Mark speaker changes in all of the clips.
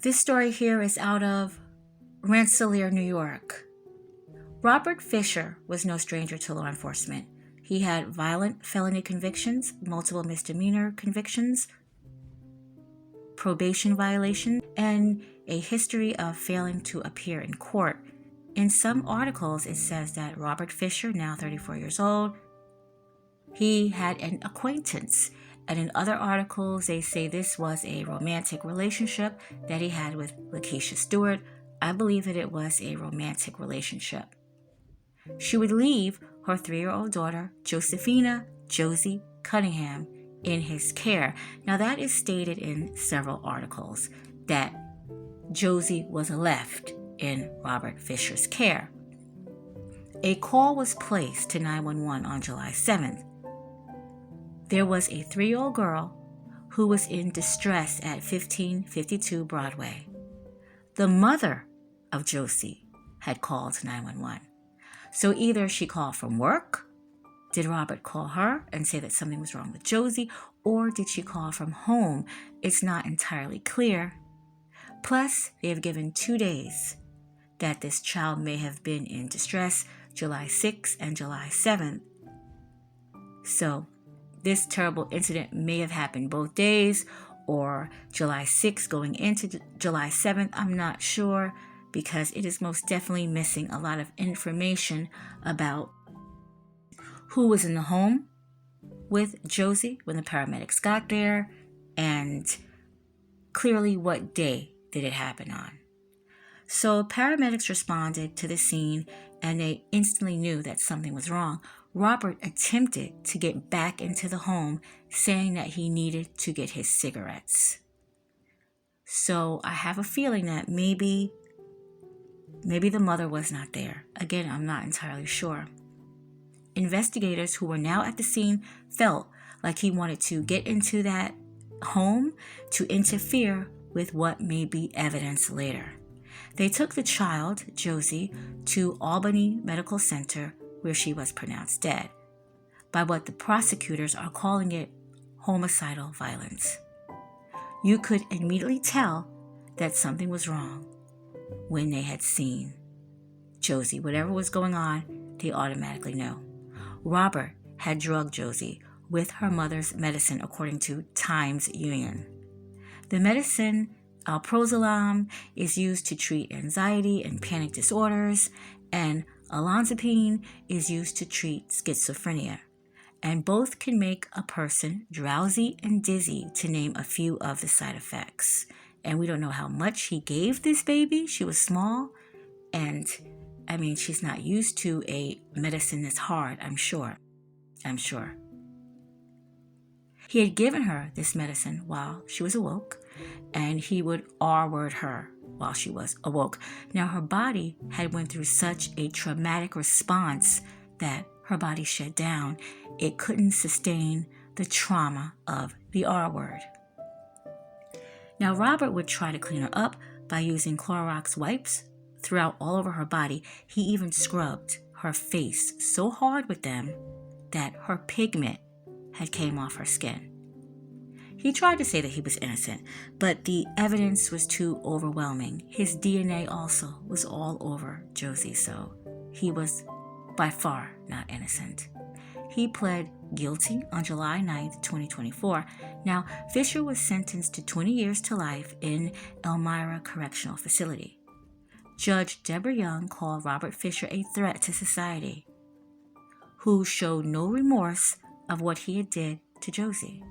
Speaker 1: This story here is out of Rensselaer, New York. Robert Fisher was no stranger to law enforcement. He had violent felony convictions, multiple misdemeanor convictions, probation violations, and a history of failing to appear in court. In some articles, it says that Robert Fisher, now 34 years old, he had an acquaintance. And in other articles, they say this was a romantic relationship that he had with Leesa Stewart. I believe that it was a romantic relationship. She would leave her 3-year-old daughter, Josie Cunningham, in his care. Now, that is stated in several articles that Josie was left in Robert Fisher's care. A call was placed to 911 on July 7th. There was a 3-year-old girl who was in distress at 1552 Broadway. The mother of Josie had called 911. So either she called from work, did Robert call her and say that something was wrong with Josie, or did she call from home? It's not entirely clear. Plus, they have given 2 days that this child may have been in distress, July 6th and July 7th. So this terrible incident may have happened both days, or July 6th going into July 7th. I'm not sure, because it is most definitely missing a lot of information about who was in the home with Josie when the paramedics got there, and clearly what day did it happen on. So paramedics responded to the scene, and they instantly knew that something was wrong. Robert attempted to get back into the home, saying that he needed to get his cigarettes. So I have a feeling that maybe the mother was not there. Again, I'm not entirely sure. Investigators who were now at the scene felt like he wanted to get into that home to interfere with what may be evidence later. They took the child, Josie, to Albany Medical Center, where she was pronounced dead by what the prosecutors are calling it homicidal violence. You could immediately tell that something was wrong when they had seen Josie. Whatever was going on, they automatically knew. Robert had drugged Josie with her mother's medicine, according to Times Union. The medicine alprazolam is used to treat anxiety and panic disorders, and olanzapine is used to treat schizophrenia. And both can make a person drowsy and dizzy, to name a few of the side effects. And we don't know how much he gave this baby. She was small, and she's not used to a medicine this hard, I'm sure. He had given her this medicine while she was awoke, and he would R-word her while she was awoke. Now, her body had went through such a traumatic response that her body shut down. It couldn't sustain the trauma of the R-word. Now, Robert would try to clean her up by using Clorox wipes throughout all over her body. He even scrubbed her face so hard with them that her pigment had came off her skin. He tried to say that he was innocent, but the evidence was too overwhelming. His DNA also was all over Josie, so he was by far not innocent. He pled guilty on July 9th, 2024. Now, Fisher was sentenced to 20 years to life in Elmira Correctional Facility. Judge Deborah Young called Robert Fisher a threat to society, who showed no remorse of what he had did to Josie.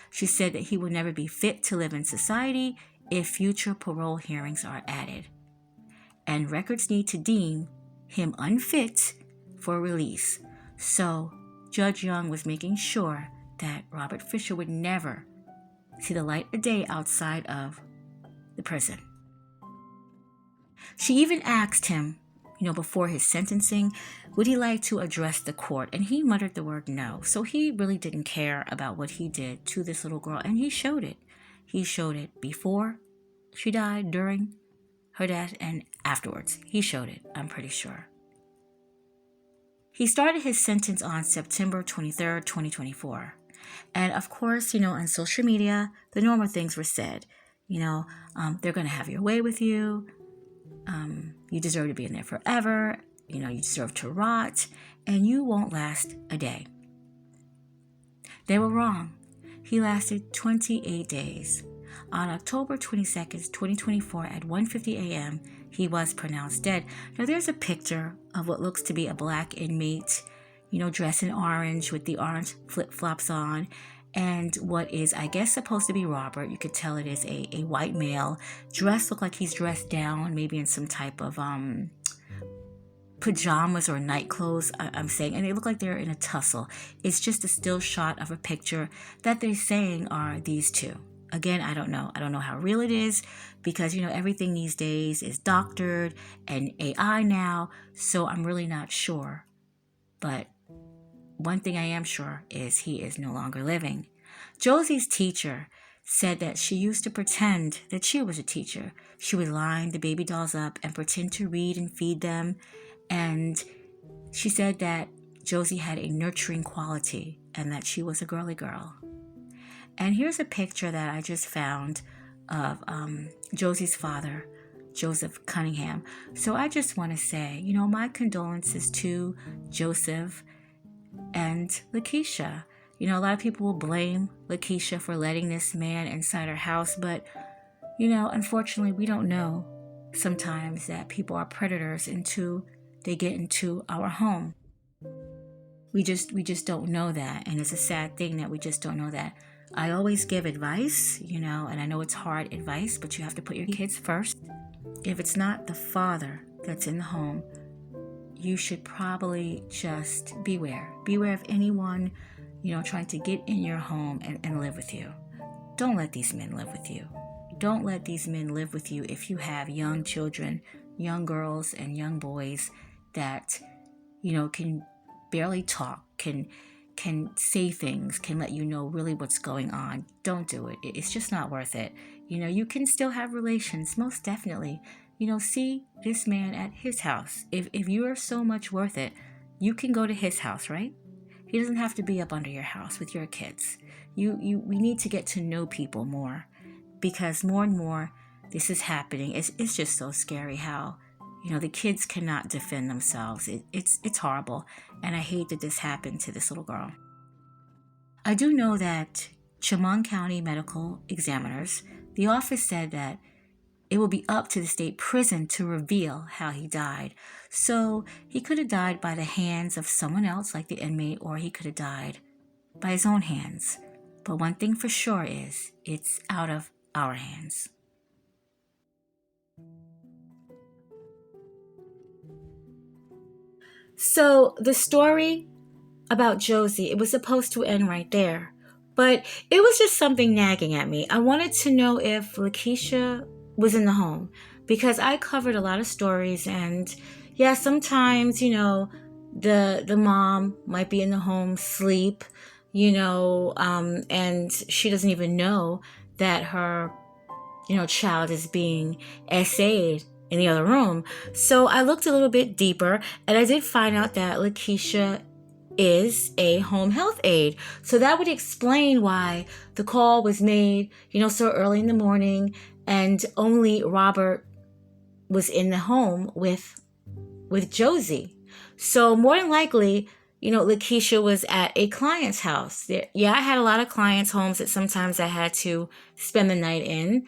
Speaker 1: She said that he would never be fit to live in society if future parole hearings are added, and records need to deem him unfit for release. So Judge Young was making sure that Robert Fisher would never see the light of day outside of the prison. She even asked him, before his sentencing, would he like to address the court? And he muttered the word no. So he really didn't care about what he did to this little girl. And he showed it. He showed it before she died, during her death, and afterwards. He showed it, I'm pretty sure. He started his sentence on September 23rd, 2024. And of course, on social media, the normal things were said. They're going to have your way with you. You deserve to be in there forever. You deserve to rot, and you won't last a day. They were wrong. He lasted 28 days. On October 22nd, 2024 at 1:50 a.m., he was pronounced dead. Now, there's a picture of what looks to be a black inmate, dressed in orange with the orange flip-flops on, and what is, I guess, supposed to be Robert. You could tell it is a white male. Look like he's dressed down, maybe in some type of pajamas or night clothes, I'm saying, and they look like they're in a tussle. It's just a still shot of a picture that they're saying are these two. Again, I don't know how real it is, because everything these days is doctored and AI now, so I'm really not sure. But one thing I am sure is he is no longer living. Josie's teacher said that she used to pretend that she was a teacher. She would line the baby dolls up and pretend to read and feed them. And she said that Josie had a nurturing quality and that she was a girly girl. And here's a picture that I just found of Josie's father, Joseph Cunningham. So I just want to say, my condolences to Joseph and Lakeisha. A lot of people will blame Lakeisha for letting this man inside her house, but, unfortunately, we don't know sometimes that people are predators until they get into our home. We just don't know that, and it's a sad thing that we just don't know that. I always give advice, and I know it's hard advice, but you have to put your kids first. If it's not the father that's in the home, you should probably just beware. Beware of anyone, trying to get in your home and live with you. Don't let these men live with you. Don't let these men live with you if you have young children, young girls and young boys that, can barely talk, can say things, can let you know really what's going on. Don't do it. It's just not worth it. You can still have relations, most definitely. See this man at his house. If you are so much worth it, you can go to his house, right? He doesn't have to be up under your house with your kids. We need to get to know people more, because more and more this is happening. It's just so scary how, the kids cannot defend themselves. It's horrible, and I hate that this happened to this little girl. I do know that Chemung County Medical Examiners, the office said that it will be up to the state prison to reveal how he died. So he could have died by the hands of someone else, like the inmate, or he could have died by his own hands. But one thing for sure is, it's out of our hands. So the story about Josie, it was supposed to end right there, but it was just something nagging at me. I wanted to know if Lakeisha was in the home, because I covered a lot of stories, and yeah, sometimes, the mom might be in the home sleep, and she doesn't even know that her, child is being essayed in the other room. So I looked a little bit deeper, and I did find out that Lakeisha is a home health aide. So that would explain why the call was made, so early in the morning, and only Robert was in the home with Josie. So more than likely, Lakeisha was at a client's house. Yeah, I had a lot of clients' homes that sometimes I had to spend the night in,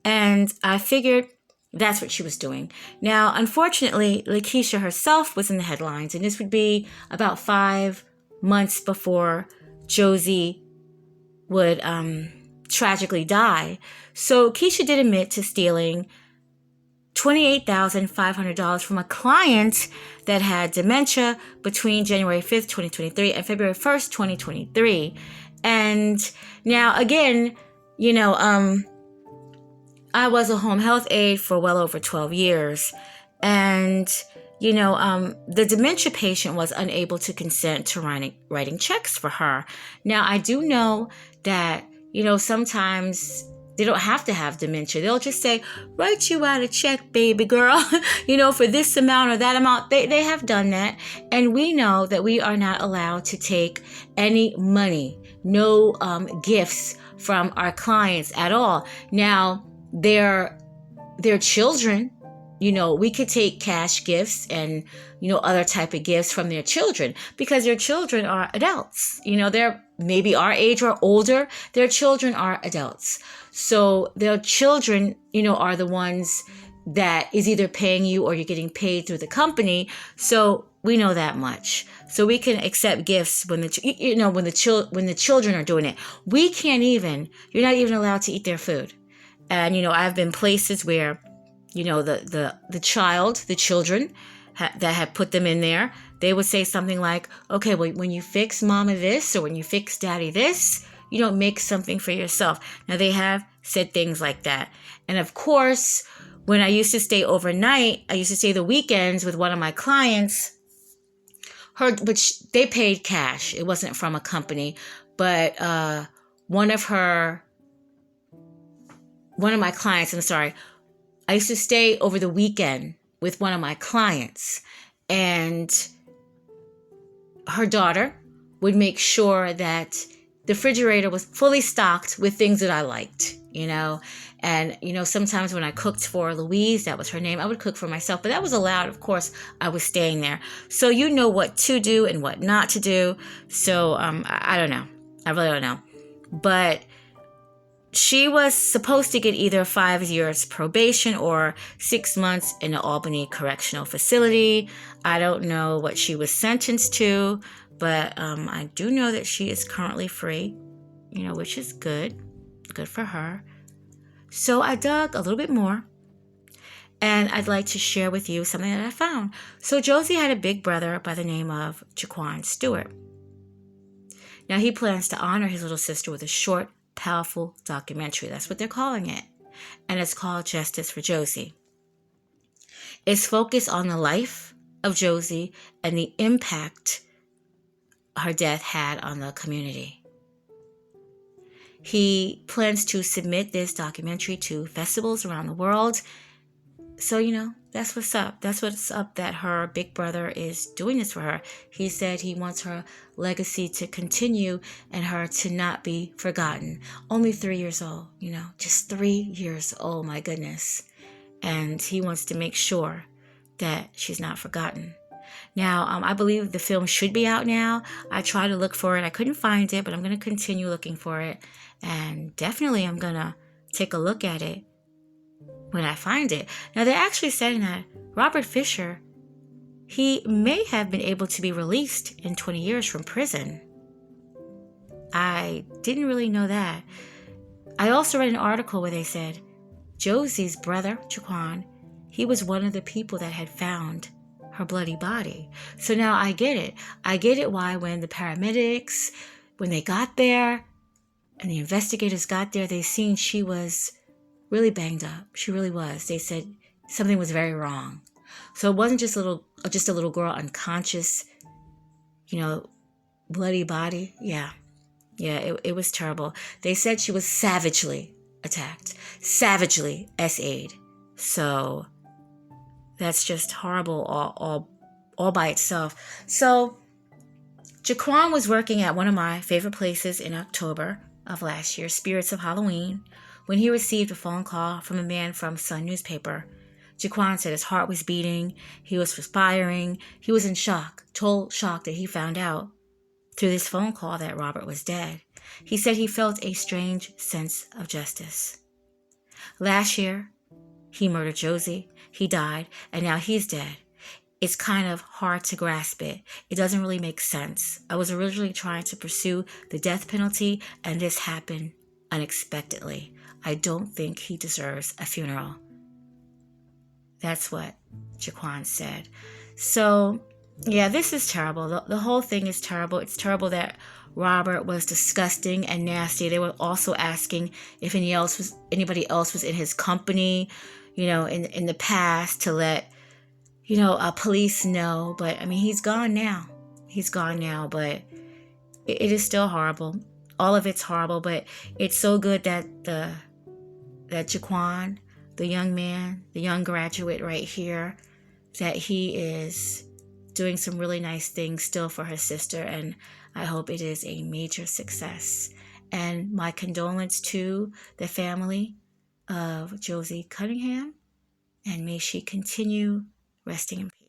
Speaker 1: and I figured that's what she was doing. Now, unfortunately, Lakeisha herself was in the headlines, and this would be about 5 months before Josie would tragically die. So Keisha did admit to stealing $28,500 from a client that had dementia between January 5th, 2023 and February 1st, 2023. And now, again, I was a home health aide for well over 12 years. And, the dementia patient was unable to consent to writing checks for her. Now, I do know that, sometimes they don't have to have dementia. They'll just say, write you out a check, baby girl, for this amount or that amount. They have done that. And we know that we are not allowed to take any money, no gifts from our clients at all. Now, their children, we could take cash gifts and, other type of gifts from their children, because their children are adults. They're maybe our age or older. Their children are adults. So their children, are the ones that is either paying you or you're getting paid through the company. So we know that much. So we can accept gifts when the children are doing it. You're not even allowed to eat their food. And, I've been places where, the children that had put them in there, they would say something like, okay, well, when you fix mama this, or when you fix daddy this, make something for yourself. Now, they have said things like that. And of course, when I used to stay overnight, I used to stay the weekends with one of my clients, which they paid cash. It wasn't from a company, but one of my clients, I used to stay over the weekend with one of my clients, and her daughter would make sure that the refrigerator was fully stocked with things that I liked, and, sometimes when I cooked for Louise, that was her name, I would cook for myself, but that was allowed. Of course, I was staying there. So you know what to do and what not to do. So I don't know. I really don't know. But she was supposed to get either 5 years probation or 6 months in the Albany Correctional Facility. I don't know what she was sentenced to, but I do know that she is currently free, which is good. Good for her. So I dug a little bit more, and I'd like to share with you something that I found. So Josie had a big brother by the name of Leesa Stewart. Now he plans to honor his little sister with a short, powerful documentary. That's what they're calling it. And it's called Justice for Josie. It's focused on the life of Josie and the impact her death had on the community. He plans to submit this documentary to festivals around the world. So, that's what's up. That's what's up, that her big brother is doing this for her. He said he wants her legacy to continue and her to not be forgotten. Only 3 years old, just 3 years old, my goodness. And he wants to make sure that she's not forgotten. Now, I believe the film should be out now. I tried to look for it. I couldn't find it, but I'm going to continue looking for it. And definitely I'm going to take a look at it when I find it. Now, they're actually saying that Robert Fiser, he may have been able to be released in 20 years from prison. I didn't really know that. I also read an article where they said Josie's brother, Jaquan, he was one of the people that had found her bloody body. So now I get it. I get it why when the paramedics, when they got there and the investigators got there, they seen she was really banged up. She really was. They said something was very wrong. So it wasn't just a little girl unconscious, bloody body. Yeah, it was terrible. They said she was savagely attacked. Savagely SA'd. So that's just horrible all by itself. So Jaquan was working at one of my favorite places in October of last year, Spirits of Halloween, when he received a phone call from a man from Sun newspaper. Jaquan said his heart was beating, he was perspiring, he was in shock, total shock that he found out through this phone call that Robert was dead. He said he felt a strange sense of justice. Last year, he murdered Josie, he died, and now he's dead. It's kind of hard to grasp it. It doesn't really make sense. I was originally trying to pursue the death penalty, and this happened unexpectedly. I don't think he deserves a funeral. That's what Jaquan said. So, yeah, this is terrible. The whole thing is terrible. It's terrible that Robert was disgusting and nasty. They were also asking if anybody else was in his company, in the past, to let, police know. But, he's gone now. But it is still horrible. All of it's horrible, but it's so good that Jaquan, the young man, the young graduate right here, that he is doing some really nice things still for her sister, and I hope it is a major success. And my condolence to the family of Josie Cunningham, and may she continue resting in peace.